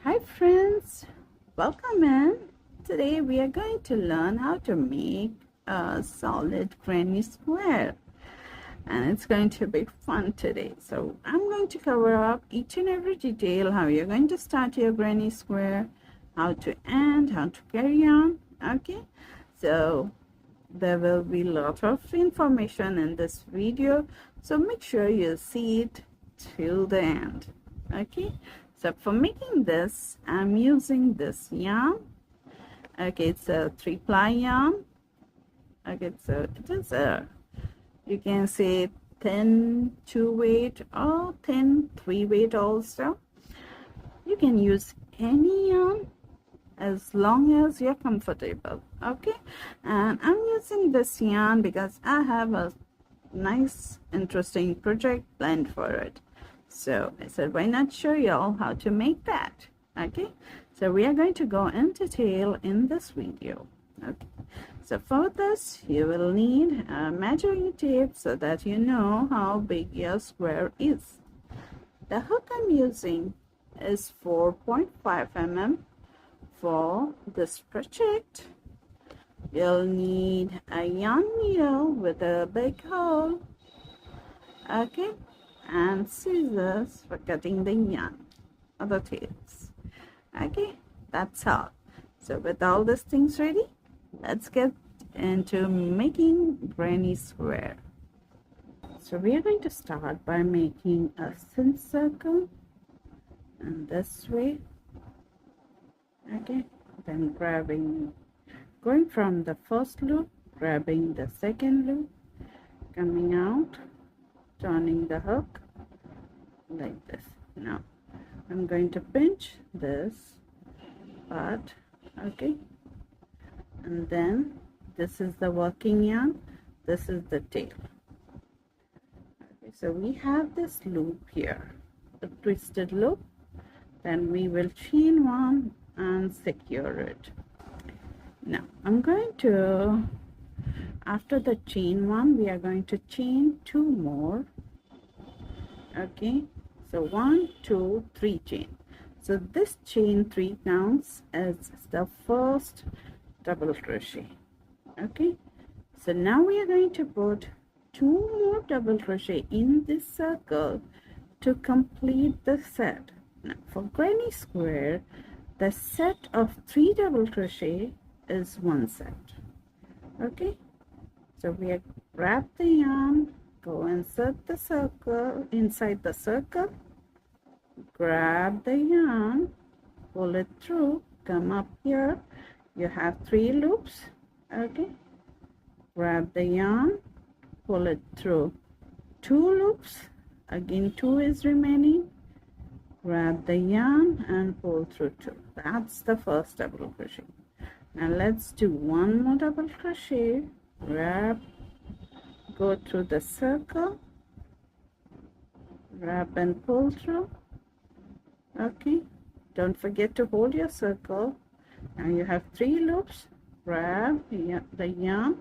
Hi friends, welcome in. Today we are going to learn how to make a solid granny square, and it's going to be fun today. So I'm going to cover up each and every detail, how you're going to start your granny square, how to end, how to carry on. Okay, so there will be a lot of information in this video, so make sure you see it till the end. Okay, so for making this, I'm using this yarn. Okay, it's a 3-ply yarn. Okay, so it is a, you can say, thin 2-weight or thin 3-weight also. You can use any yarn as long as you're comfortable. Okay, and I'm using this yarn because I have a nice interesting project planned for it, so I said why not show y'all how to make that. Okay, so we are going to go in detail in this video. Okay, so for this you will need a measuring tape so that you know how big your square is. The hook I'm using is 4.5 mm. For this project, you'll need a yarn needle with a big hole, okay, and scissors for cutting the yarn or the tails. Okay, that's all. So with all these things ready, let's get into making granny square. So we are going to start by making a thin circle, and this way. Okay, then going from the first loop, grabbing the second loop, coming out, turning the hook like this. Now I'm going to pinch this part, okay, and then this is the working yarn, this is the tail. Okay, so we have this loop here, a twisted loop, then we will chain one and secure it. Now I'm going to, after the chain one, we are going to chain 2 more. Okay, so 1 2 3 chain. So this chain 3 counts as the first double crochet. Okay, so now we are going to put 2 more double crochet in this circle to complete the set. Now for granny square, the set of 3 double crochet is 1 set. Okay, so we wrap the yarn, go insert the circle inside the circle, grab the yarn, pull it through, come up here, you have 3 loops. Okay, grab the yarn, pull it through 2 loops, again 2 is remaining, grab the yarn and pull through 2. That's the first double crochet. Now let's do 1 more double crochet, wrap, go through the circle, wrap and pull through. Okay, don't forget to hold your circle. Now you have 3 loops, grab the yarn,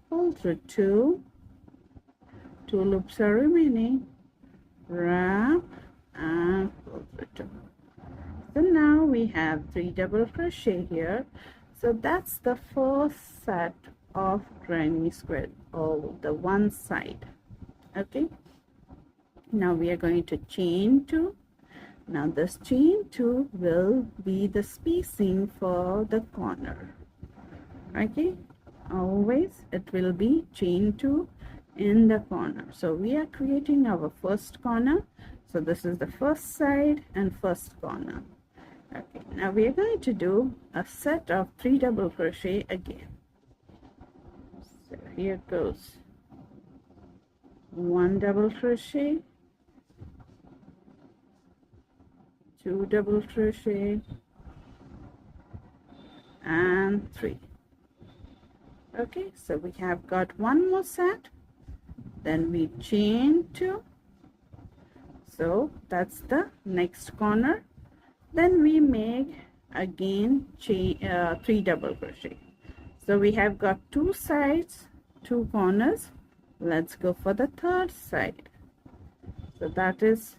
pull through 2 loops are remaining, wrap and pull through 2. So now we have 3 double crochet here. So that's the first set of granny square, or the one side. Okay, now we are going to chain 2. Now this chain 2 will be the spacing for the corner. Okay, always it will be chain 2 in the corner. So we are creating our first corner. So this is the first side and first corner. Okay, now we are going to do a set of 3 double crochet again. So here goes 1 double crochet, 2 double crochet, and 3. Okay, so we have got 1 more set, then we chain 2. So that's the next corner. Then we make again 3 double crochet. So we have got 2 sides, 2 corners. Let's go for the third side. So that is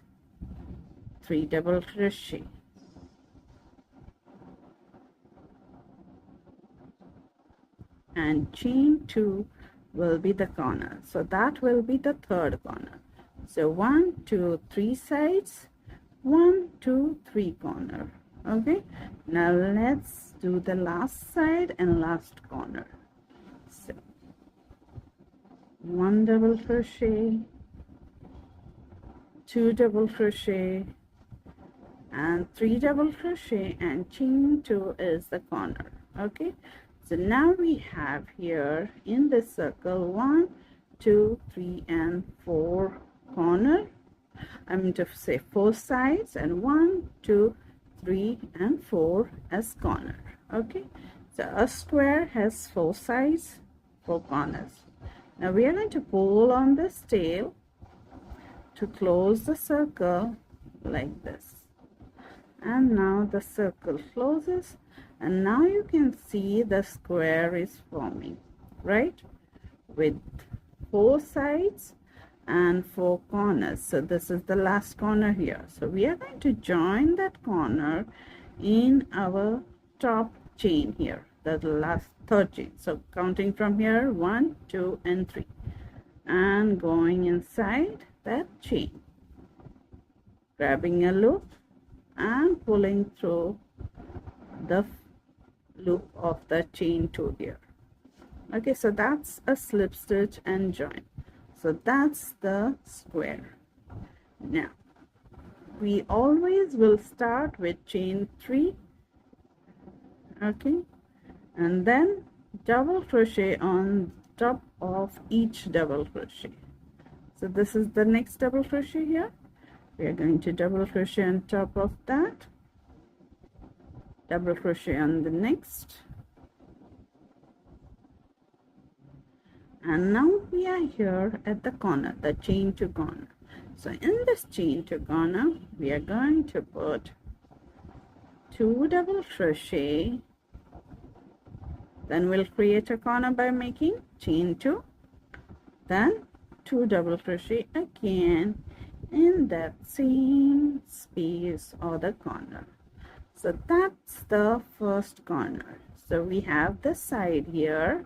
3 double crochet. and chain 2 will be the corner. So that will be the third corner. So 1, 2, 3 sides, 1, 2, 3 corner. Okay, now let's do the last side and last corner. So 1 double crochet, 2 double crochet, and 3 double crochet, and chain 2 is the corner. Okay, so now we have here in this circle 1, 2, 3, and 4 corner. I'm to say 4 sides, and 1, 2, 3, and 4 as corner. Okay, so a square has 4 sides, 4 corners. Now we are going to pull on this tail to close the circle like this. And now the circle closes, and now you can see the square is forming, right, with 4 sides and 4 corners. So this is the last corner here. So we are going to join that corner in our top chain here, the last third chain. So counting from here, 1, 2, and 3, and going inside that chain, grabbing a loop and pulling through the loop of the chain 2 here. Okay, so that's a slip stitch and join. So that's the square. Now we always will start with chain 3, okay, and then double crochet on top of each double crochet. So this is the next double crochet here. We are going to double crochet on top of that, double crochet on the next, and now we are here at the corner, the chain 2 corner. So in this chain 2 corner, we are going to put 2 double crochet, then we'll create a corner by making chain 2, then 2 double crochet again in that same space or the corner. So that's the first corner. So we have the side here.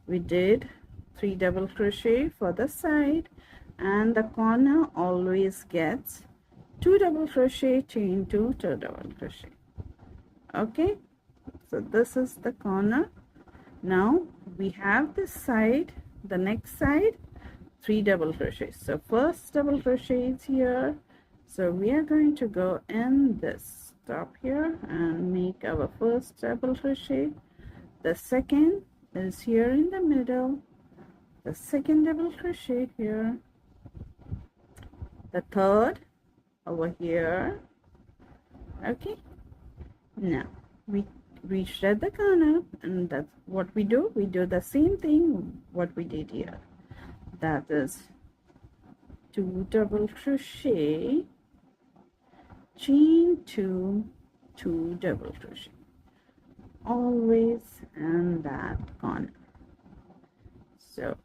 We did 3 double crochet for the side, and the corner always gets 2 double crochet, chain 2, 2 double crochet. Okay, so this is the corner. Now we have this side, the next side, 3 double crochet. So first double crochet is here, so we are going to go in this top here and make our first double crochet. The second is here in the middle, the second double crochet here, the third over here. Okay, now we reached at the corner, and that's what we do. We do the same thing what we did here. That is 2 double crochet, chain 2, 2 double crochet, always in that corner. So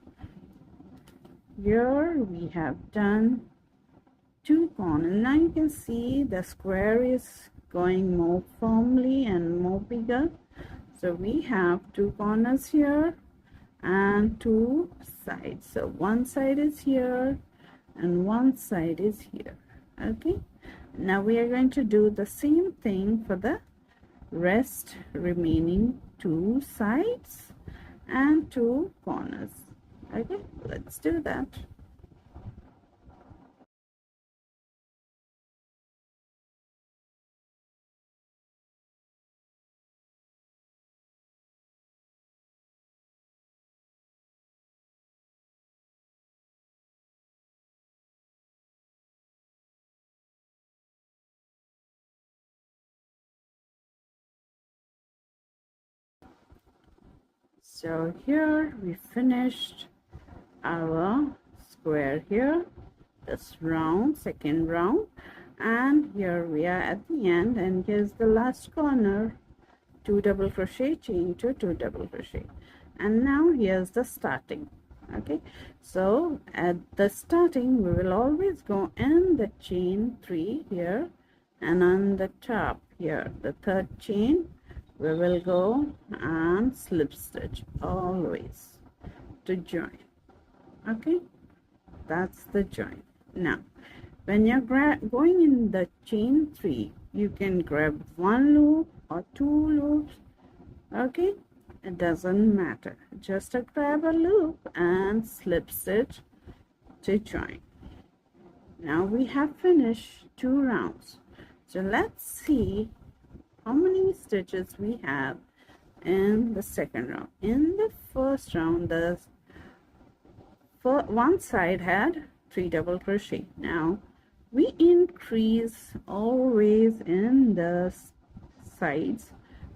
here we have done 2 corners. Now you can see the square is going more firmly and more bigger. So we have 2 corners here and 2 sides. So one side is here and one side is here. Okay, now we are going to do the same thing for the rest remaining 2 sides and 2 corners. Okay, let's do that. So here we finished our square here, this round, second round, and here we are at the end, and here's the last corner, 2 double crochet, chain 2, 2 double crochet, and now here's the starting. Okay, so at the starting we will always go in the chain 3 here, and on the top here, the third chain, we will go and slip stitch always to join. Okay, that's the join. Now when you're going in the chain 3, you can grab 1 loop or 2 loops. Okay, it doesn't matter, just grab a loop and slip stitch to join. Now we have finished 2 rounds, so let's see how many stitches we have in the second round. In the first round, the one side had 3 double crochet. Now we increase always in the sides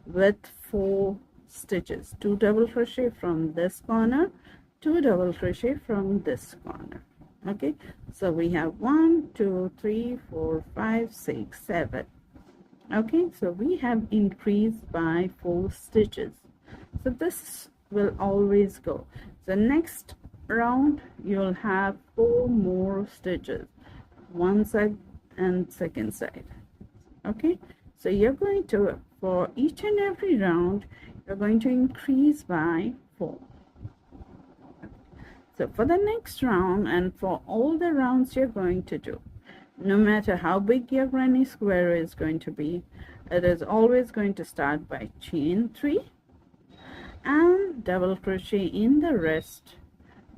with 4 stitches, 2 double crochet from this corner, 2 double crochet from this corner. Okay, so we have 1 2 3 4 5 6 7. Okay, so we have increased by 4 stitches, so this will always go. So next round you'll have 4 more stitches, one side and second side. Okay, so you're going to, for each and every round, you're going to increase by 4. So for the next round and for all the rounds you're going to do, no matter how big your granny square is going to be, it is always going to start by chain 3 and double crochet in the rest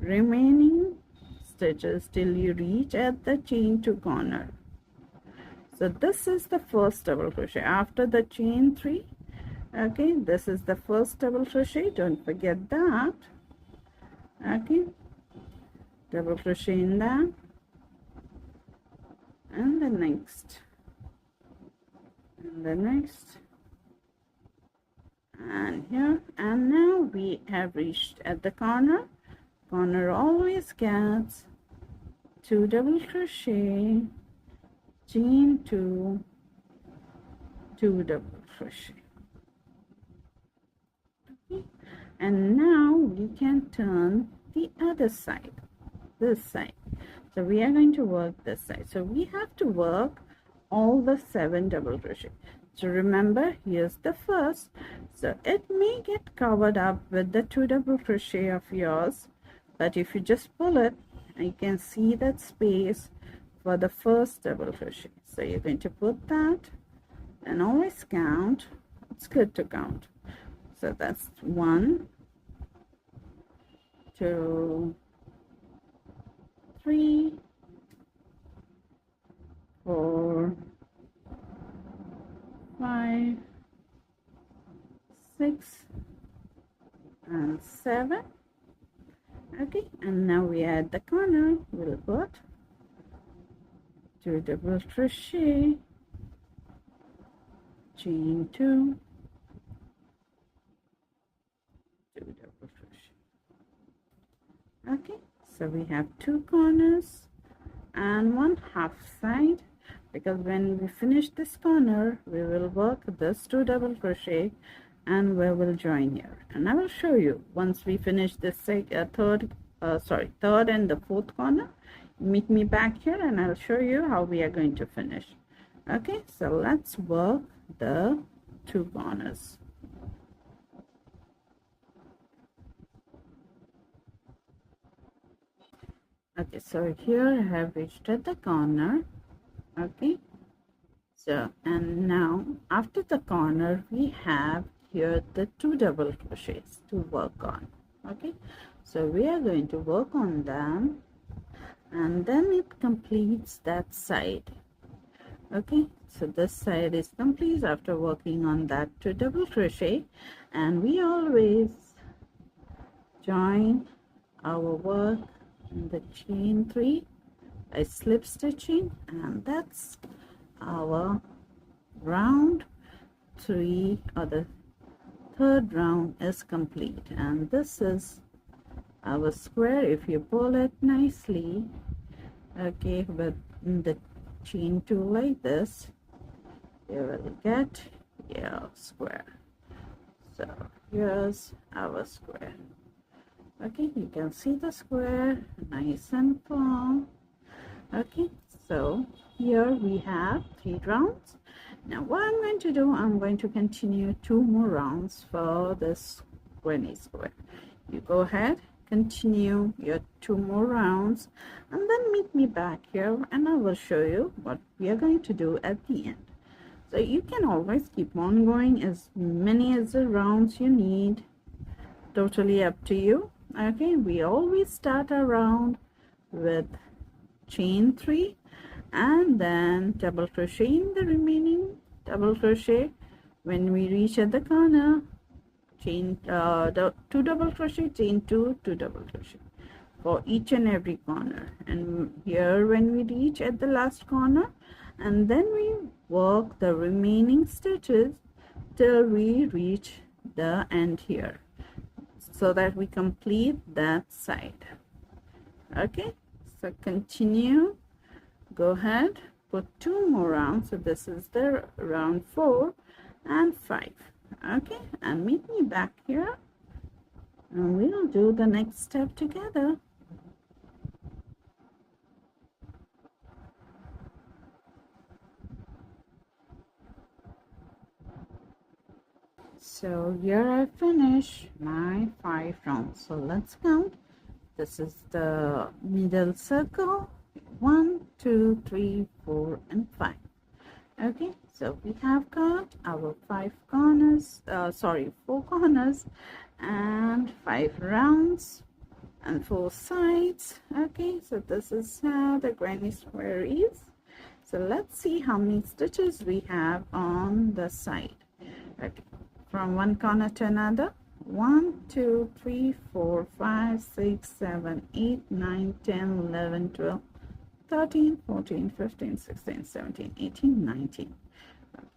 remaining stitches till you reach at the chain 2 corner. So this is the first double crochet after the chain 3. Okay, this is the first double crochet, don't forget that. Okay, double crochet in that and the next and the next and here, and now we have reached at the corner. Corner always gets 2 double crochet, chain 2, 2 double crochet. Okay. And now we can turn the other side, this side. So we are going to work this side, so we have to work all the 7 double crochet. So remember, here's the first, so it may get covered up with the 2 double crochet of yours, but if you just pull it, you can see that space for the first double crochet. So you're going to put that and always count. It's good to count. So that's 1 2 3 4 5 6 and 7. Okay, and now we add the corner. We'll put 2 double crochet, chain 2, 2 double crochet. Okay, so we have 2 corners and 1 half side, because when we finish this corner we will work this 2 double crochet and we will join here, and I will show you once we finish this third and the fourth corner. Meet me back here and I'll show you how we are going to finish. Okay, so let's work the 2 corners. Okay, so here I have reached at the corner. Okay, so and now after the corner we have here the 2 double crochets to work on. Okay, so we are going to work on them and then it completes that side. Okay, so this side is complete after working on that 2 double crochet, and we always join our work in the chain 3 by slip stitching, and that's our round 3, or the third round is complete. And this is our square. If you pull it nicely, okay, with the chain 2 like this, you will get your square. So here's our square. Okay, you can see the square nice and firm. Okay, so here we have 3 rounds. Now what I'm going to do, I'm going to continue 2 more rounds for this granny square. You go ahead, continue your 2 more rounds, and then meet me back here and I will show you what we are going to do at the end. So you can always keep on going as many as the rounds you need, totally up to you. Okay, we always start our round with chain 3 and then double crochet in the remaining double crochet. When we reach at the corner, chain 2 double crochet, chain 2, 2 double crochet for each and every corner. And here when we reach at the last corner, and then we work the remaining stitches till we reach the end here, so that we complete that side. Okay, so continue, go ahead, put 2 more rounds. So this is the round 4 and 5. Okay, and meet me back here and we'll do the next step together. So here I finish my 5 rounds. So let's count. This is the middle circle, 1, 2, 3, 4, and 5. Okay, so we have got our 5 corners, 4 corners and 5 rounds and 4 sides. Okay, so this is how the granny square is. So let's see how many stitches we have on the side. Okay, from one corner to another. 1, 2, 3, 4, 5, 6, 7, 8, 9, 10, 11, 12, 13, 14, 15, 16, 17, 18, 19.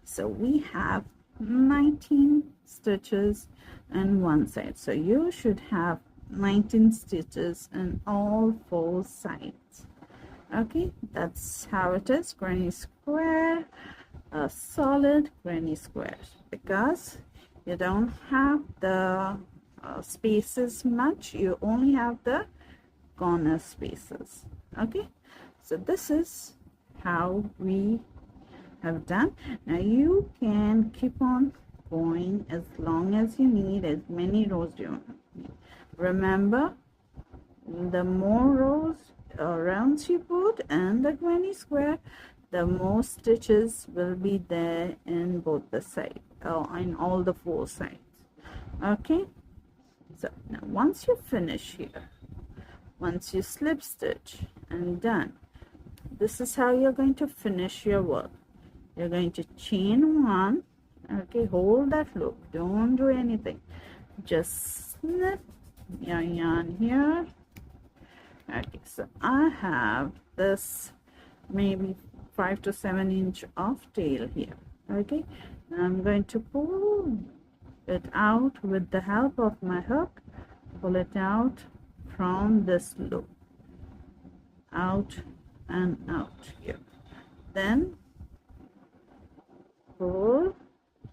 So we have 19 stitches on one side. So you should have 19 stitches on all 4 sides. Okay, that's how it is. Granny square, a solid granny square, because you don't have the spaces much, you only have the corner spaces. Okay, so this is how we have done. Now you can keep on going as long as you need, as many rows you need. Remember, the more rows or rounds you put in the granny square, the more stitches will be there in both the sides, in all the 4 sides. Okay, so now once you finish here, once you slip stitch and done, this is how you're going to finish your work. You're going to chain 1. Okay, hold that loop, don't do anything, just snip your yarn here. Okay, so I have this maybe 5 to 7 inch of tail here. Okay, I'm going to pull it out with the help of my hook. Pull it out from this loop, out and out here, then pull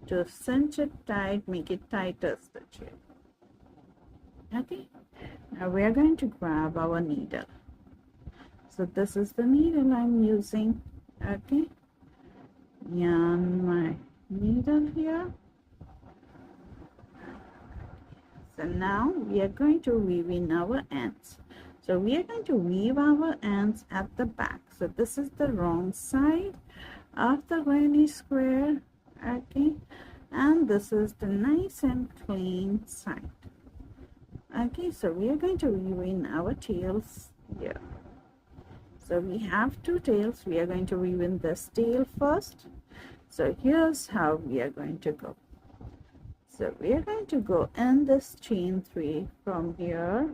to cinch it tight, make it tighter stitch here. Okay, now we are going to grab our needle. So this is the needle I'm using. Okay, yarn my needle here. So now we are going to weave in our ends. So we are going to weave our ends at the back. So this is the wrong side of the granny square. Okay, and this is the nice and clean side. Okay, so we are going to weave in our tails here. So we have 2 tails. We are going to weave in this tail first. So here's how we are going to go. So we are going to go in this chain 3 from here.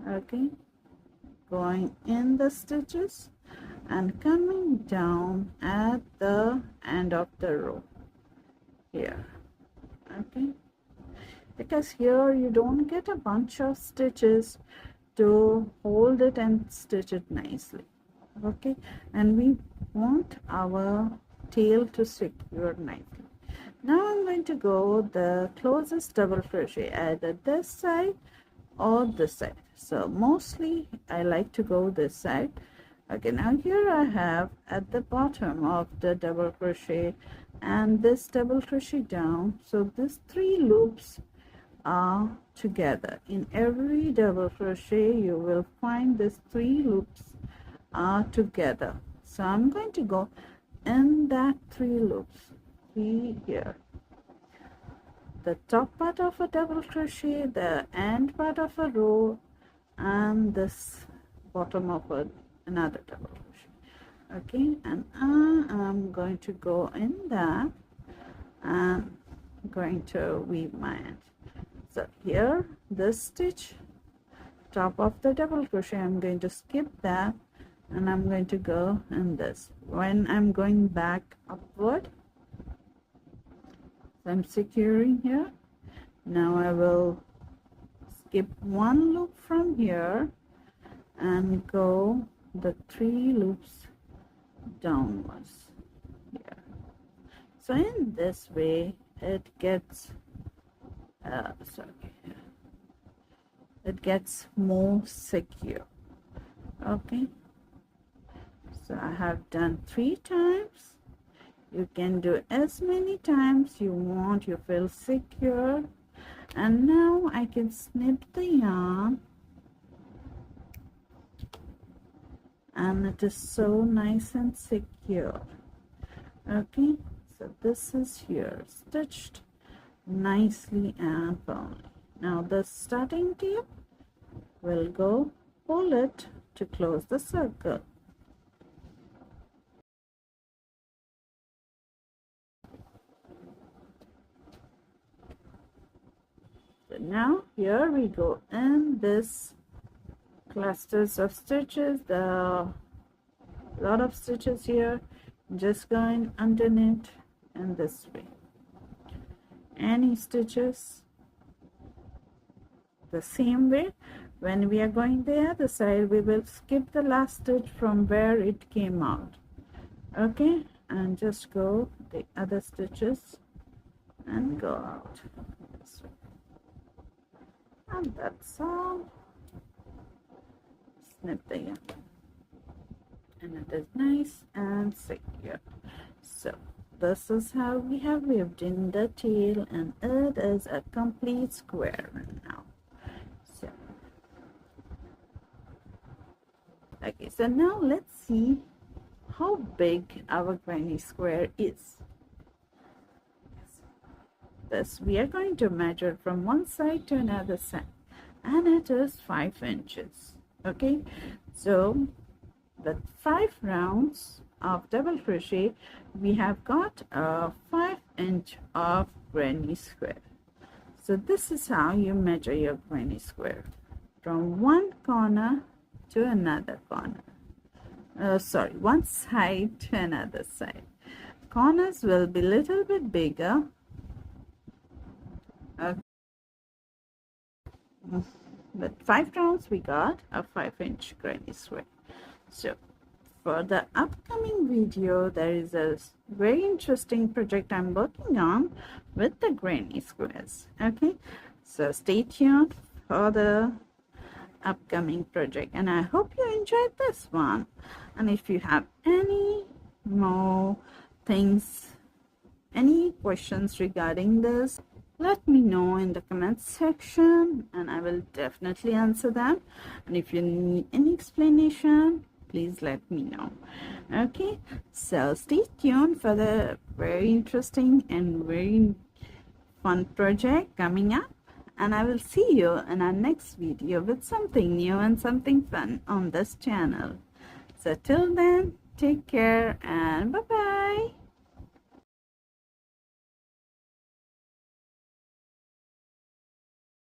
Okay, going in the stitches and coming down at the end of the row here. Okay, because here you don't get a bunch of stitches to hold it and stitch it nicely. Okay, and we want our tail to secure nicely. Now I'm going to go the closest double crochet, either this side or this side. So mostly I like to go this side. Okay, now here I have at the bottom of the double crochet and this double crochet down, so these 3 loops are together. In every double crochet you will find these 3 loops are together. So I'm going to go in that 3 loops, 3 here, the top part of a double crochet, the end part of a row, and this bottom of another double crochet. Okay, and I'm going to go in that and going to weave my end. So here this stitch, top of the double crochet, I'm going to skip that and I'm going to go in this. When I'm going back upward, so I'm securing here. Now I will skip 1 loop from here and go the 3 loops downwards here. So in this way it gets it gets more secure. Okay, so I have done 3 times. You can do as many times you want. You feel secure. And now I can snip the yarn, and it is so nice and secure. Okay, so this is here stitched nicely and firmly. Now the starting tip will go pull it to close the circle. So now here we go in this clusters of stitches, the lot of stitches here, just going underneath in this way. Any stitches the same way. When we are going the other side, we will skip the last stitch from where it came out. Okay, and just go the other stitches and go out this way. And that's all. Snip the yarn, and it is nice and secure. So this is how we have weaved in the tail, and it is a complete square now. So okay, so now let's see how big our granny square is. This we are going to measure from one side to another side, and it is 5 inches. Okay, so with 5 rounds of double crochet we have got a 5 inch of granny square. So this is how you measure your granny square, from one corner to another corner. One side to another side. Corners will be a little bit bigger. With 5 rounds we got a 5 inch granny square. So for the upcoming video, there is a very interesting project I'm working on with the granny squares. Okay, so stay tuned for the upcoming project, and I hope you enjoyed this one. And if you have any more things, any questions regarding this, let me know in the comments section and I will definitely answer them. And if you need any explanation, please let me know. Okay, so stay tuned for the very interesting and very fun project coming up, and I will see you in our next video with something new and something fun on this channel. So till then, take care and bye bye.